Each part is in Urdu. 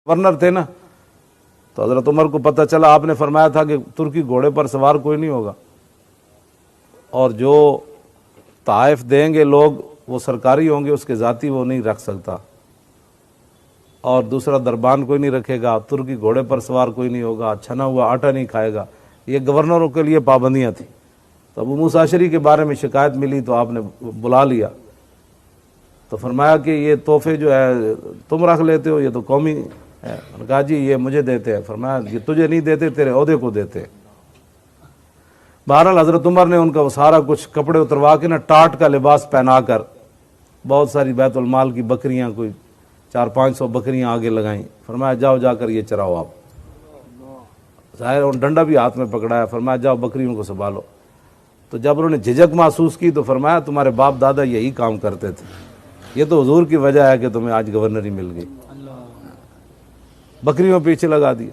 گورنر تھے نا، تو حضرت عمر کو پتہ چلا، آپ نے فرمایا تھا کہ ترکی گھوڑے پر سوار کوئی نہیں ہوگا، اور جو تحائف دیں گے لوگ وہ سرکاری ہوں گے، اس کے ذاتی وہ نہیں رکھ سکتا، اور دوسرا دربان کوئی نہیں رکھے گا، ترکی گھوڑے پر سوار کوئی نہیں ہوگا، چھنا ہوا آٹا نہیں کھائے گا۔ یہ گورنروں کے لیے پابندیاں تھیں۔ تو ابو موسیٰ اشعری کے بارے میں شکایت ملی تو آپ نے بلا لیا، تو فرمایا کہ یہ تحفے جو ہے تم رکھ لیتے ہو، یہ تو قومی ہے۔ انہوں نے کہا جی یہ مجھے دیتے ہیں۔ فرمایا یہ تجھے نہیں دیتے، تیرے عہدے کو دیتے ہیں۔ بہرحال حضرت عمر نے ان کا وہ سارا کچھ کپڑے اتروا کے نا ٹاٹ کا لباس پہنا کر بہت ساری بیت المال کی بکریاں، کوئی 400-500 بکریاں آگے لگائیں۔ فرمایا جاؤ جا کر یہ چراؤ آپ۔ ظاہر ان ڈنڈا بھی ہاتھ میں پکڑایا، فرمایا جاؤ بکریوں کو سنبھالو۔ تو جب انہوں نے جھجک محسوس کی تو فرمایا تمہارے باپ دادا یہی کام کرتے تھے، یہ تو حضور کی وجہ ہے کہ تمہیں آج گورنری مل گئی۔ بکریوں پیچھے لگا دیا۔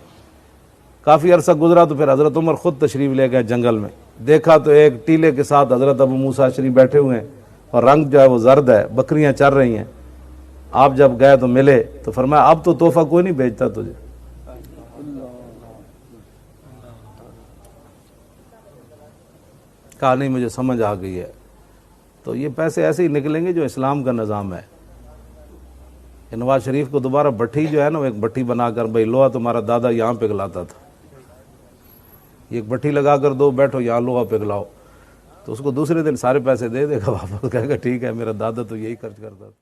کافی عرصہ گزرا تو پھر حضرت عمر خود تشریف لے گئے جنگل میں، دیکھا تو ایک ٹیلے کے ساتھ حضرت ابو موسیٰ اشعری بیٹھے ہوئے ہیں، اور رنگ جو ہے وہ زرد ہے، بکریاں چر رہی ہیں۔ آپ جب گئے تو ملے تو فرمایا اب تو تحفہ کوئی نہیں بھیجتا تجھے۔ کہا نہیں مجھے سمجھ آ گئی ہے۔ تو یہ پیسے ایسے ہی نکلیں گے جو اسلام کا نظام ہے۔ نواز شریف کو دوبارہ بھٹی جو ہے نا، وہ ایک بھٹی بنا کر، بھائی لوہا تمہارا دادا یہاں پگھلاتا تھا، یہ ایک بھٹی لگا کر دو، بیٹھو یہاں لوہا پگھلاؤ، تو اس کو دوسرے دن سارے پیسے دے دے گا واپس، کہے گا ٹھیک ہے میرا دادا تو یہی خرچ کرتا تھا۔